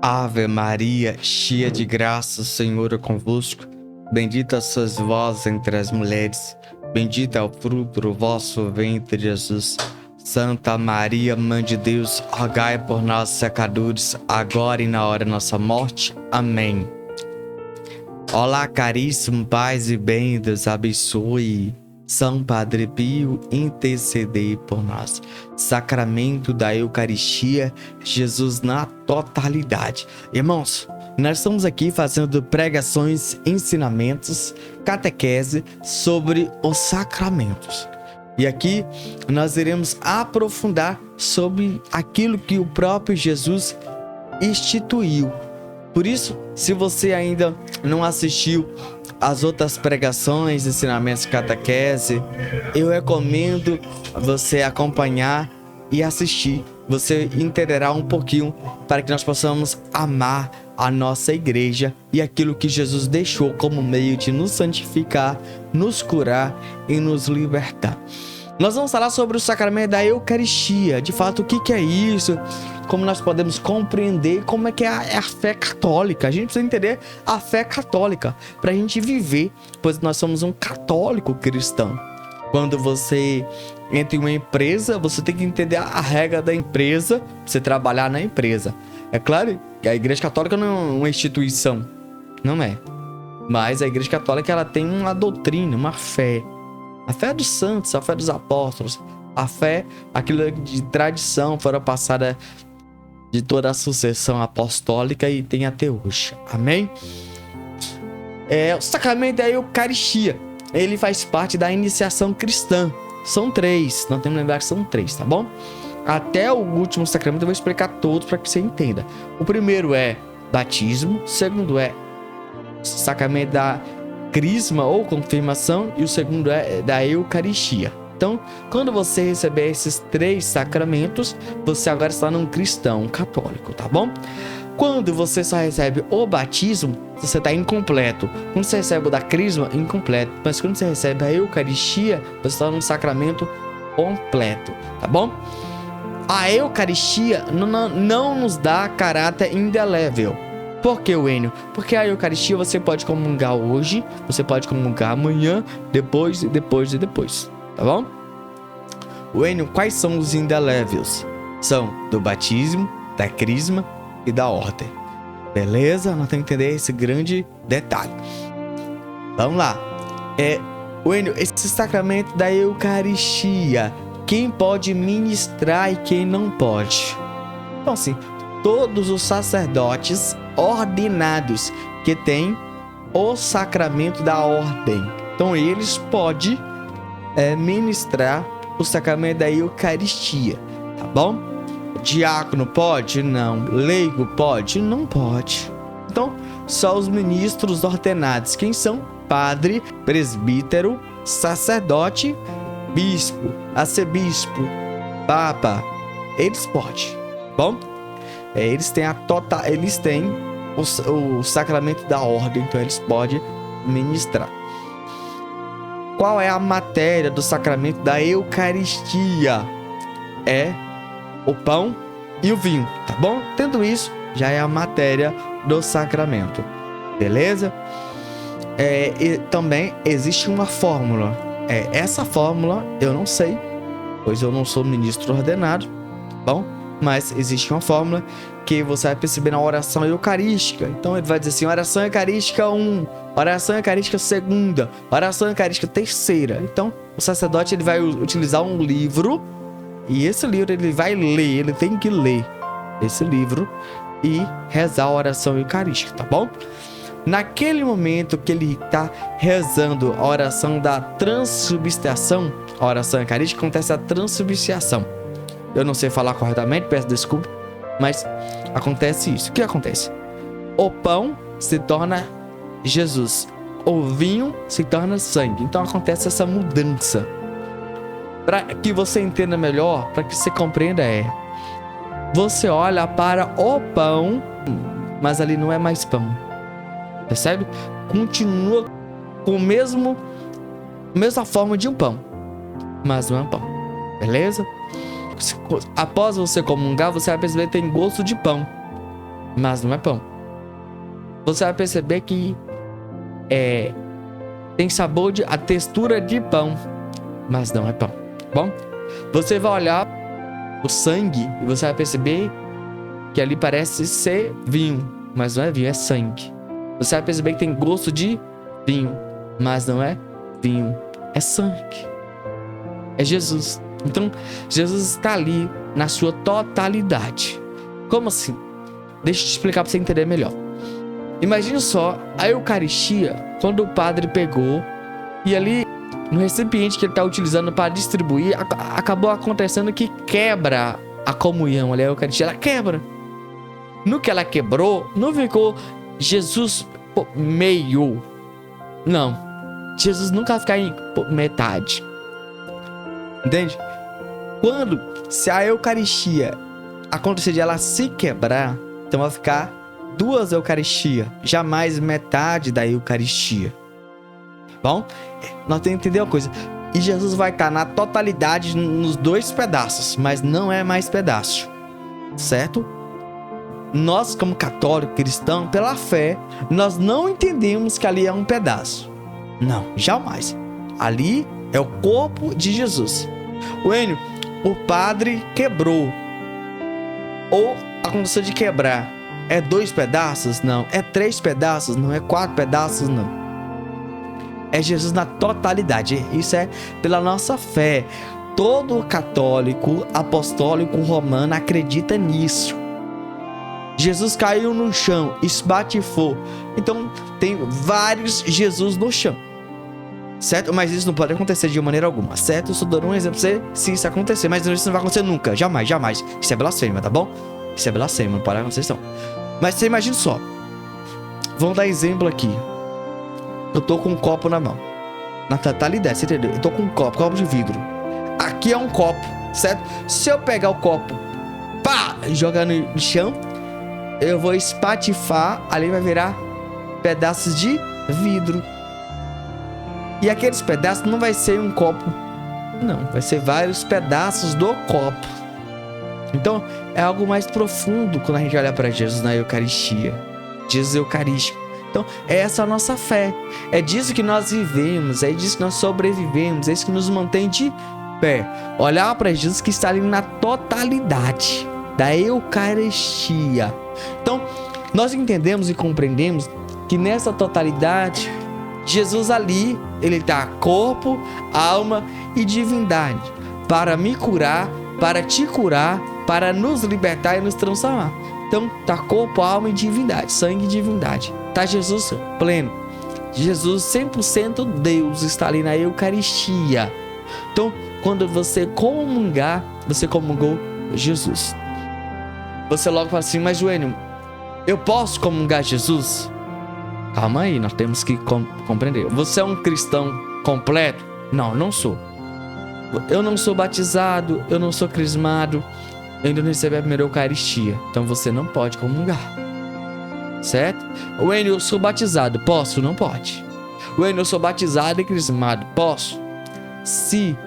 Ave Maria, cheia de graça, o Senhor é convosco. Bendita sois vós entre as mulheres, bendito é o fruto do vosso ventre, Jesus. Santa Maria, Mãe de Deus, rogai por nós, pecadores, agora e na hora da nossa morte. Amém. Olá, caríssimo, paz e bem, Deus abençoe. São Padre Pio, intercedei por nós. Sacramento da Eucaristia, Jesus na totalidade. Irmãos, nós estamos aqui fazendo pregações, ensinamentos, catequese sobre os sacramentos. E aqui nós iremos aprofundar sobre aquilo que o próprio Jesus instituiu. Por isso, se você ainda não assistiu às outras pregações, ensinamentos, catequese, eu recomendo você acompanhar e assistir. Você entenderá um pouquinho para que nós possamos amar a nossa igreja e aquilo que Jesus deixou como meio de nos santificar, nos curar e nos libertar. Nós vamos falar sobre o sacramento da Eucaristia. De fato, o que é isso? Como nós podemos compreender como é que é a fé católica. A gente precisa entender a fé católica para a gente viver, pois nós somos um católico cristão. Quando você entra em uma empresa, você tem que entender a regra da empresa, para você trabalhar na empresa. É claro que a Igreja Católica não é uma instituição, não é. Mas a Igreja Católica ela tem uma doutrina, uma fé. A fé dos santos, a fé dos apóstolos, a fé, aquilo de tradição, foram passada de toda a sucessão apostólica e tem até hoje. Amém? O sacramento da Eucaristia, ele faz parte da iniciação cristã. São 3, não temos que lembrar que são 3, tá bom? Até o último sacramento eu vou explicar todos para que você entenda. O primeiro é batismo, o segundo é sacramento da crisma ou confirmação e o segundo é da Eucaristia. Então, quando você receber esses 3 sacramentos, você agora está num cristão católico, tá bom? Quando você só recebe o batismo, você está incompleto. Quando você recebe o da crisma, incompleto. Mas quando você recebe a Eucaristia, você está num sacramento completo, tá bom? A Eucaristia não nos dá caráter indelével. Por que, Wênio? Porque a Eucaristia você pode comungar hoje, você pode comungar amanhã, depois, tá bom? Wênio, quais são os indeléveis? São do batismo, da crisma e da ordem. Beleza? Nós temos que entender esse grande detalhe. Vamos lá. Wênio, esse sacramento da Eucaristia, quem pode ministrar e quem não pode? Então assim, todos os sacerdotes ordenados que têm o sacramento da ordem. Então eles podem ministrar o sacramento da Eucaristia, tá bom? Diácono pode? Não. Leigo pode? Não pode. Então, só os ministros ordenados. Quem são? Padre, presbítero, sacerdote, bispo, arcebispo, papa. Eles podem, bom? Eles têm o sacramento da ordem, então eles podem ministrar. Qual é a matéria do sacramento da Eucaristia? É o pão e o vinho, tá bom? Tendo isso, já é a matéria do sacramento, beleza? E também existe uma fórmula. Essa fórmula eu não sei, pois eu não sou ministro ordenado, tá bom? Mas existe uma fórmula que você vai perceber na oração eucarística. Então ele vai dizer assim: oração eucarística 1, oração eucarística 2, oração eucarística 3. Então o sacerdote ele vai utilizar um livro e esse livro ele vai ler, ele tem que ler esse livro e rezar a oração eucarística, tá bom? Naquele momento que ele está rezando a oração da transubstanciação, a oração eucarística, acontece a transubstanciação. Eu não sei falar corretamente, peço desculpa, mas acontece isso. O que acontece? O pão se torna Jesus, o vinho se torna sangue. Então acontece essa mudança. Para que você entenda melhor, para que você compreenda, você olha para o pão, mas ali não é mais pão. Percebe? Continua com a mesma forma de um pão, mas não é um pão. Beleza? Após você comungar, você vai perceber que tem gosto de pão. mas não é pão. Você vai perceber que tem sabor a textura de pão, mas não é pão. Bom, você vai olhar o sangue e você vai perceber que ali parece ser vinho, mas não é vinho, é sangue. Você vai perceber que tem gosto de vinho, mas não é vinho, é sangue. É Jesus. Então, Jesus está ali na sua totalidade. Como assim? Deixa eu te explicar para você entender melhor. Imagine só a Eucaristia, quando o padre pegou e ali no recipiente que ele está utilizando para distribuir, acabou acontecendo que quebra a comunhão ali, a Eucaristia, ela quebra. No que ela quebrou, não ficou Jesus meio. Não. Jesus nunca vai ficar em metade. Entende? Se a Eucaristia acontecer de ela se quebrar, então vai ficar 2 Eucaristias, jamais metade da Eucaristia. Bom, nós temos que entender uma coisa. E Jesus vai estar na totalidade nos 2 pedaços, mas não é mais pedaço, certo? Nós, como católico cristão, pela fé, nós não entendemos que ali é um pedaço. Não, jamais. Ali é o corpo de Jesus. Enio, o padre quebrou. Ou aconteceu de quebrar. É 2 pedaços? Não. É 3 pedaços? Não. É 4 pedaços? Não. É Jesus na totalidade. Isso é pela nossa fé. Todo católico apostólico romano acredita nisso. Jesus caiu no chão, espatifou. Então tem vários Jesus no chão, certo? Mas isso não pode acontecer de maneira alguma, certo? Eu só dou um exemplo pra você se isso acontecer, mas isso não vai acontecer nunca, jamais, jamais. Isso é blasfêmia, tá bom? Isso é blasfêmia, não pode acontecer não. Mas você imagina só. Vamos dar exemplo aqui. Eu tô com um copo na mão, na totalidade, você entendeu? Eu tô com um copo de vidro. Aqui é um copo, certo? Se eu pegar o copo, pá, e jogar no chão, eu vou espatifar, ali vai virar pedaços de vidro. E aqueles pedaços não vai ser um copo, não, vai ser vários pedaços do copo. Então é algo mais profundo quando a gente olha para Jesus na Eucaristia, Jesus Eucarístico. Então essa é a nossa fé, é disso que nós vivemos, é disso que nós sobrevivemos, é isso que nos mantém de pé. Olhar para Jesus que está ali na totalidade da Eucaristia. Então, nós entendemos e compreendemos que nessa totalidade, Jesus ali, ele está corpo, alma e divindade, para me curar, para te curar, para nos libertar e nos transformar. Então, está corpo, alma e divindade, sangue e divindade. Está Jesus pleno. Jesus 100% Deus está ali na Eucaristia. Então, quando você comungar, você comungou Jesus. Você logo fala assim, mas Joênio, eu posso comungar Jesus? Calma aí, nós temos que compreender. Você é um cristão completo? Não, não sou. Eu não sou batizado, eu não sou crismado, eu ainda não recebi a primeira Eucaristia. Então você não pode comungar. Certo? Joênio, eu sou batizado. Posso? Não pode. Joênio, eu sou batizado e crismado. Posso? Se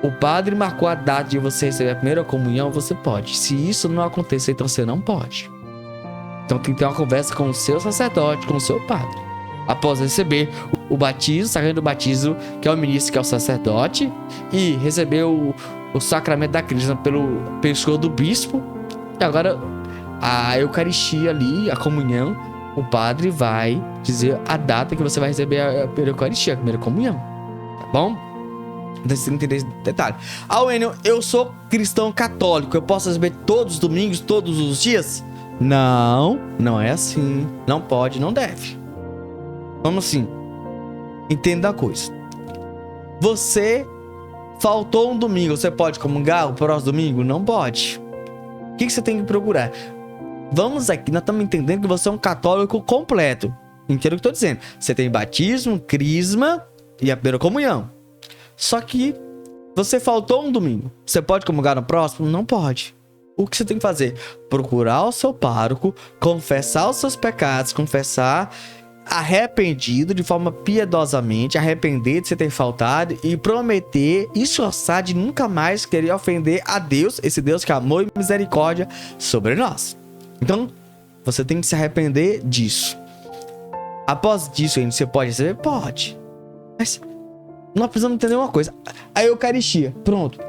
o padre marcou a data de você receber a primeira comunhão, você pode. Se isso não acontecer, então você não pode. Então tem que ter uma conversa com o seu sacerdote, com o seu padre. Após receber o batismo, o sacramento do batismo, que é o ministro, que é o sacerdote, e receber o sacramento da crisma pelo pescoço do bispo, e agora a Eucaristia ali, a comunhão, o padre vai dizer a data que você vai receber a primeira Eucaristia, a primeira comunhão. Tá bom? Então você tem que entender esse detalhe. Enio, eu sou cristão católico, eu posso receber todos os domingos, todos os dias? Não, não é assim. Não pode, não deve. Vamos assim. Entenda a coisa. Você faltou um domingo, você pode comungar o próximo domingo? Não pode. O que você tem que procurar? Vamos aqui, nós estamos entendendo que você é um católico completo. Entenda o que eu estou dizendo. Você tem batismo, crisma e a primeira comunhão. Só que você faltou um domingo. Você pode comungar no próximo? Não pode. O que você tem que fazer? Procurar o seu pároco, confessar os seus pecados, confessar arrependido de forma piedosamente, arrepender de você ter faltado e prometer, esforçar de nunca mais querer ofender a Deus, esse Deus que é amor e misericórdia sobre nós. Então, Você tem que se arrepender disso. Após disso, você pode receber? Pode. Mas nós precisamos entender uma coisa. A Eucaristia, pronto.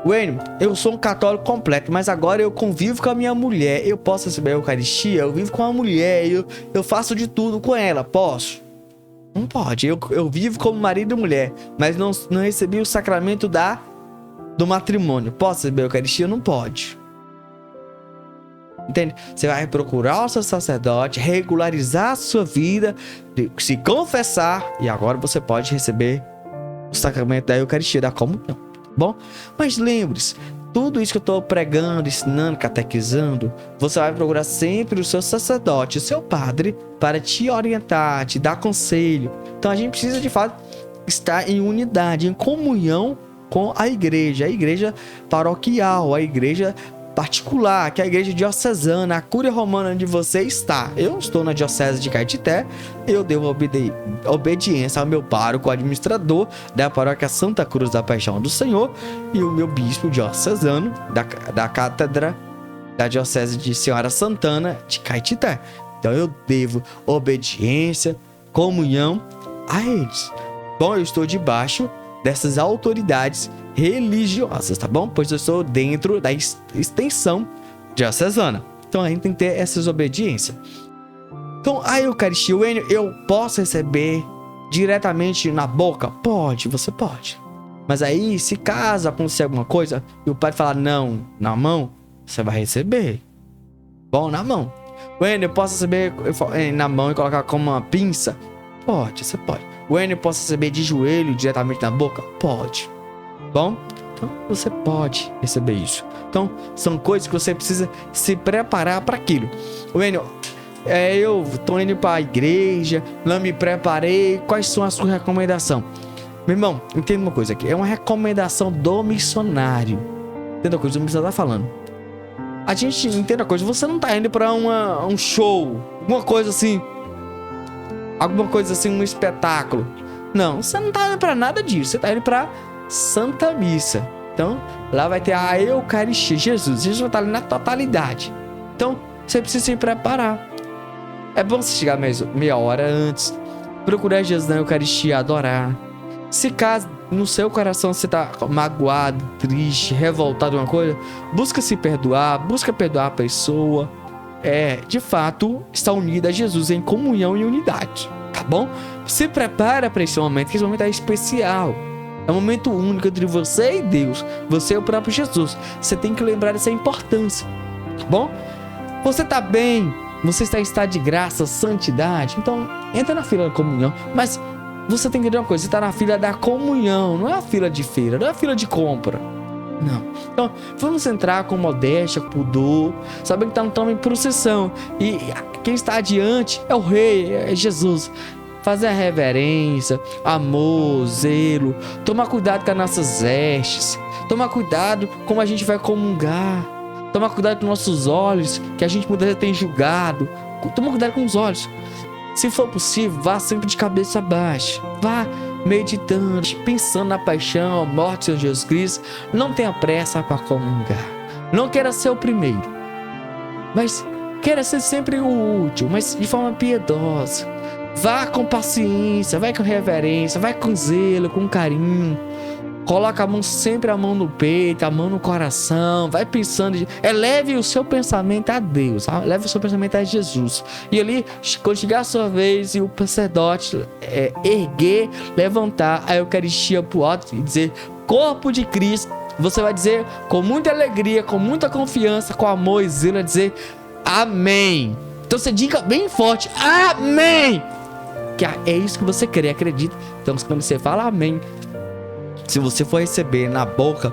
Wênio, eu sou um católico completo, mas agora eu convivo com a minha mulher. Eu posso receber a Eucaristia? Eu vivo com a mulher, eu faço de tudo com ela. Posso? Não pode. Eu vivo como marido e mulher, mas não recebi o sacramento do matrimônio. Posso receber a Eucaristia? Não pode. Entende? Você vai procurar o seu sacerdote, regularizar a sua vida, se confessar, e agora você pode receber o sacramento da Eucaristia, da comunhão, tá bom? Mas lembre-se, tudo isso que eu estou pregando, ensinando, catequizando, você vai procurar sempre o seu sacerdote, o seu padre, para te orientar, te dar conselho. Então a gente precisa de fato estar em unidade, em comunhão com a igreja paroquial, a igreja particular, que é a igreja diocesana, a cúria romana onde você está. Eu estou na diocese de Caetité, eu devo obediência ao meu pároco, administrador da paróquia Santa Cruz da Paixão do Senhor, e o meu bispo diocesano da cátedra da diocese de Senhora Santana de Caetité. Então eu devo obediência, comunhão a eles. Bom, eu estou debaixo dessas autoridades religiosas, tá bom? Pois eu sou dentro da extensão diocesana. Então a gente tem que ter essas obediências. Então a Eucaristia, eu posso receber diretamente na boca? Pode, você pode. Mas aí, se caso acontecer alguma coisa e o padre falar não, na mão, você vai receber. Bom, na mão. Eu posso receber na mão e colocar como uma pinça? Pode, você pode. Eu posso receber de joelho diretamente na boca? Pode. Bom, então você pode receber isso. Então, são coisas que você precisa se preparar para aquilo. Eu tô indo para a igreja, não me preparei. Quais são as suas recomendações? Meu irmão, entenda uma coisa aqui. É uma recomendação do missionário. Entenda a coisa que o missionário tá falando. A gente entende a coisa. Você não tá indo para um show, alguma coisa assim, um espetáculo. Não, você não tá indo para nada disso. Você tá indo para Santa Missa. Então, lá vai ter a Eucaristia. Jesus vai estar ali na totalidade. Então, você precisa se preparar. É bom você chegar meia hora antes, procurar Jesus na Eucaristia, adorar. Se caso no seu coração você está magoado, triste, revoltado com uma coisa, busca se perdoar, busca perdoar a pessoa. De fato, está unida a Jesus em comunhão e unidade, tá bom? Se prepara para esse momento, que esse momento é especial. É um momento único entre você e Deus. Você é o próprio Jesus. Você tem que lembrar dessa importância, tá bom? Você está bem, você está em estado de graça, santidade, então entra na fila da comunhão. Mas você tem que entender uma coisa, você está na fila da comunhão, não é a fila de feira, não é a fila de compra. Não. Então, vamos entrar com modéstia, pudor, sabendo que estamos em procissão. E quem está adiante é o Rei, é Jesus. Fazer a reverência, amor, zelo. Tomar cuidado com as nossas vestes. Tomar cuidado como a gente vai comungar. Tomar cuidado com nossos olhos, que a gente muitas vezes tem julgado. Tomar cuidado com os olhos. Se for possível, vá sempre de cabeça baixa. Vá meditando, pensando na paixão, a morte de Senhor Jesus Cristo. Não tenha pressa para comungar. Não queira ser o primeiro, mas queira ser sempre o último, mas de forma piedosa. Vá com paciência, vai com reverência, vai com zelo, com carinho. Coloca sempre a mão no peito, a mão no coração. Vai pensando, eleve o seu pensamento a Deus, eleve o seu pensamento a Jesus. E ali, quando chegar a sua vez e o sacerdote erguer, levantar a Eucaristia pro alto e dizer corpo de Cristo, você vai dizer com muita alegria, com muita confiança, com amor e zelo, dizer amém. Então você diga bem forte, amém, que é isso que você crê, acredita. Então quando você fala amém, se você for receber na boca,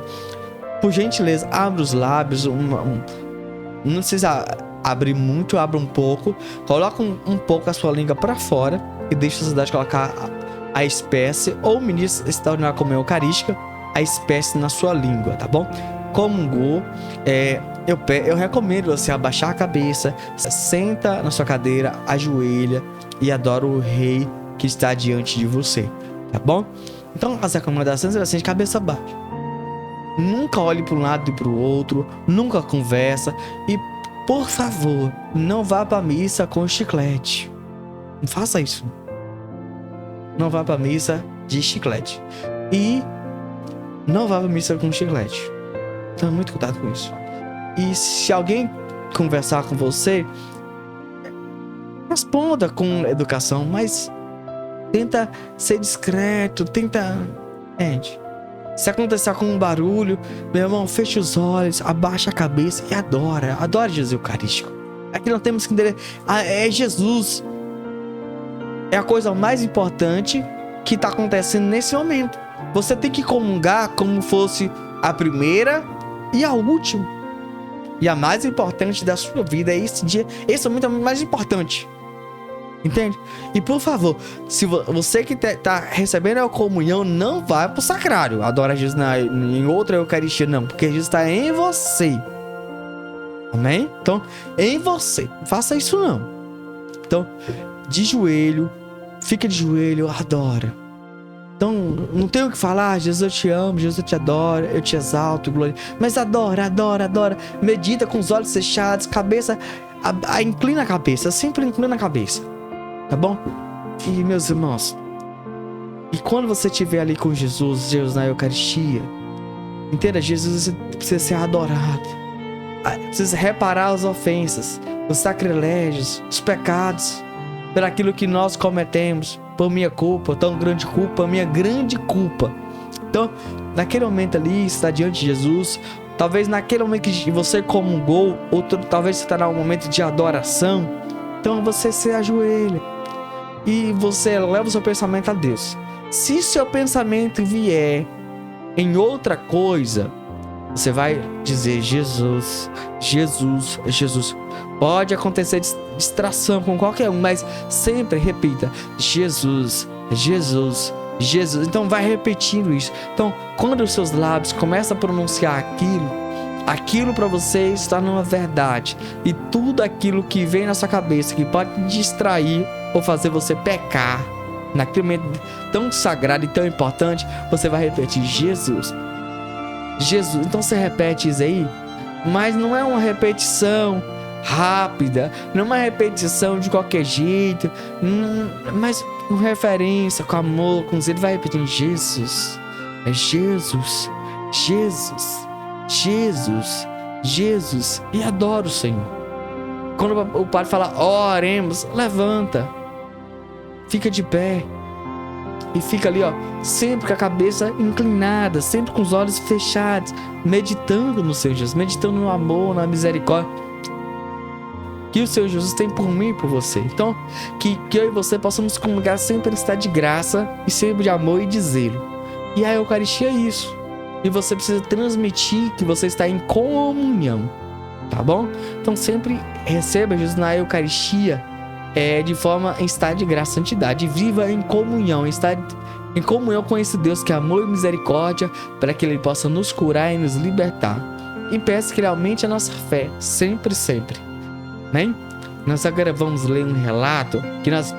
por gentileza, abre os lábios, não precisa abrir muito, abre um pouco, coloca um pouco a sua língua para fora e deixa a sociedade colocar a espécie, ou o ministro extraordinário como eucarística, a espécie na sua língua, tá bom? Comungou, eu recomendo você abaixar a cabeça, senta na sua cadeira, ajoelha e adora o Rei que está diante de você, tá bom? Então as recomendações é assim, de cabeça baixa. Nunca olhe para um lado e para o outro, nunca conversa. E por favor, não vá pra missa com chiclete. Não faça isso. Não vá pra missa de chiclete. E não vá pra missa com chiclete. Então, muito cuidado com isso. E se alguém conversar com você, responda com educação, mas tenta ser discreto, Gente, se acontecer com um barulho, meu irmão, feche os olhos, abaixa a cabeça e adora Jesus Eucarístico. Aqui nós temos que entender, é Jesus. É a coisa mais importante que está acontecendo nesse momento. Você tem que comungar como fosse a primeira e a última. E a mais importante da sua vida é esse dia. Esse momento é o mais importante. Entende? E por favor, se você que tá recebendo a comunhão, não vai pro sacrário adorar Jesus em outra Eucaristia, não. Porque Jesus está em você. Amém? Então, em você. Não faça isso não. Então, de joelho, fica de joelho, adora. Então, não tenho o que falar, Jesus eu te amo, Jesus eu te adoro, eu te exalto, glória. Mas adora. Medita com os olhos fechados, cabeça, inclina a cabeça, sempre inclina a cabeça. Tá bom? E meus irmãos, e quando você estiver ali com Jesus, Deus na Eucaristia, entenda, Jesus precisa ser adorado. Precisa reparar as ofensas, os sacrilégios, os pecados, por aquilo que nós cometemos, por minha culpa, minha grande culpa. Então, naquele momento ali, está diante de Jesus. Talvez naquele momento que você comungou, talvez você está num momento de adoração. Então você se ajoelha e você leva o seu pensamento a Deus. Se seu pensamento vier em outra coisa, você vai dizer Jesus. Pode acontecer distração com qualquer um, mas sempre repita Jesus. Então vai repetindo isso. Então, quando os seus lábios começam a pronunciar aquilo para você está numa verdade. E tudo aquilo que vem na sua cabeça, que pode te distrair ou fazer você pecar, naquele momento tão sagrado e tão importante, você vai repetir Jesus. Então você repete isso aí, mas não é uma repetição rápida, não é uma repetição de qualquer jeito, mas com referência, com amor, com zelo, vai repetindo Jesus. É Jesus. E adora o Senhor. Quando o padre fala oremos, levanta, fica de pé e fica ali, sempre com a cabeça inclinada, sempre com os olhos fechados, meditando no Senhor Jesus, meditando no amor, na misericórdia que o Senhor Jesus tem por mim e por você. Então, que eu e você possamos comungar sempre em estado de graça e sempre de amor e de zelo. E a Eucaristia é isso. E você precisa transmitir que você está em comunhão, tá bom? Então sempre receba Jesus na Eucaristia de forma em estado de graça e santidade. Viva em comunhão, em comunhão com esse Deus que é amor e misericórdia, para que Ele possa nos curar e nos libertar. E peço que Ele aumente a nossa fé, sempre. Amém? Nós agora vamos ler um relato que nós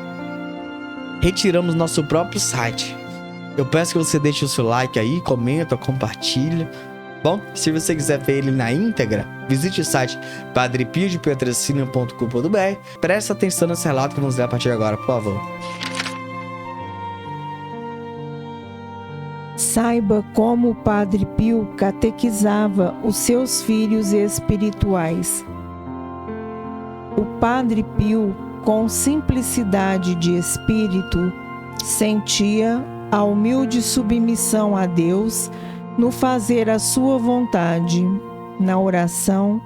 retiramos do nosso próprio site. Eu peço que você deixe o seu like aí, comenta, compartilha. Bom, se você quiser ver ele na íntegra, visite o site padrepiodepietracínio.com.br. Presta atenção nesse relato que vamos ler a partir de agora, por favor. Saiba como o Padre Pio catequizava os seus filhos espirituais. O Padre Pio, com simplicidade de espírito, sentia a humilde submissão a Deus no fazer a sua vontade, na oração,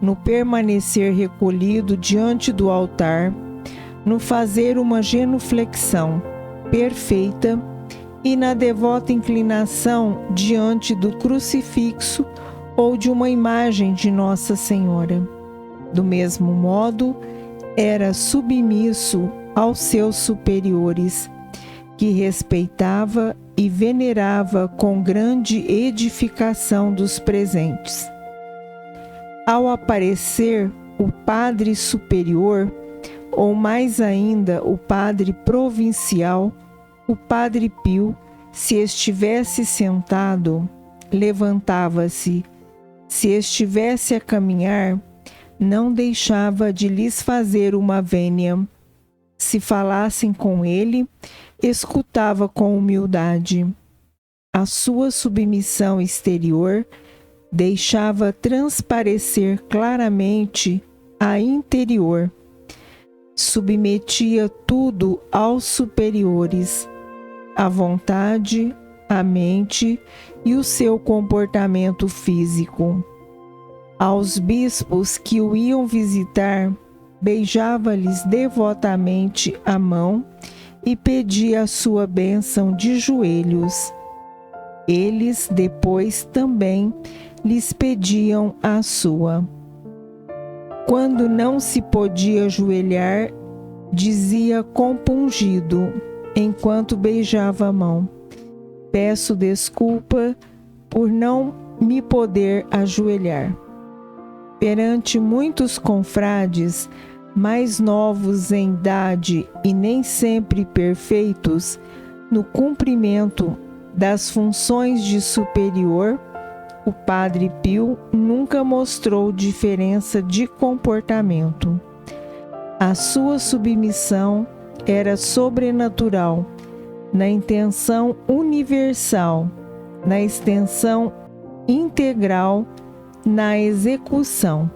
no permanecer recolhido diante do altar, no fazer uma genuflexão perfeita e na devota inclinação diante do crucifixo ou de uma imagem de Nossa Senhora. Do mesmo modo, era submisso aos seus superiores, que respeitava e venerava com grande edificação dos presentes. Ao aparecer o padre superior, ou mais ainda o padre provincial, o Padre Pio, se estivesse sentado, levantava-se; se estivesse a caminhar, não deixava de lhes fazer uma vênia. Se falassem com ele, escutava com humildade. A sua submissão exterior deixava transparecer claramente a interior. Submetia tudo aos superiores, a vontade, a mente e o seu comportamento físico. Aos bispos que o iam visitar, beijava-lhes devotamente a mão e pedia a sua bênção de joelhos. Eles depois também lhes pediam a sua. Quando não se podia ajoelhar, dizia compungido, enquanto beijava a mão: peço desculpa por não me poder ajoelhar. Perante muitos confrades, mais novos em idade e nem sempre perfeitos, no cumprimento das funções de superior, o Padre Pio nunca mostrou diferença de comportamento. A sua submissão era sobrenatural, na intenção universal, na extensão integral, na execução.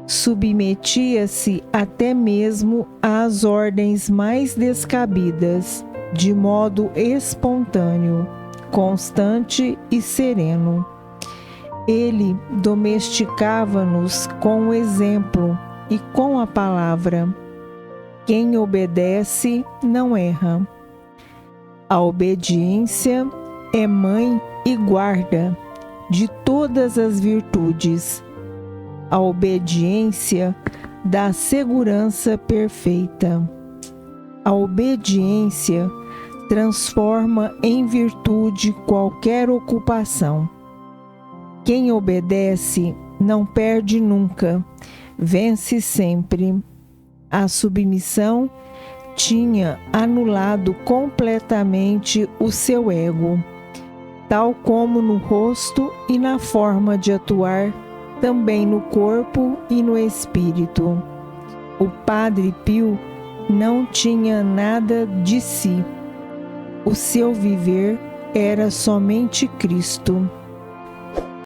Submetia-se até mesmo às ordens mais descabidas, de modo espontâneo, constante e sereno. Ele domesticava-nos com o exemplo e com a palavra. Quem obedece não erra. A obediência é mãe e guarda de todas as virtudes. A obediência dá segurança perfeita. A obediência transforma em virtude qualquer ocupação. Quem obedece não perde nunca, vence sempre. A submissão tinha anulado completamente o seu ego, tal como no rosto e na forma de atuar, também no corpo e no espírito. O Padre Pio não tinha nada de si. O seu viver era somente Cristo.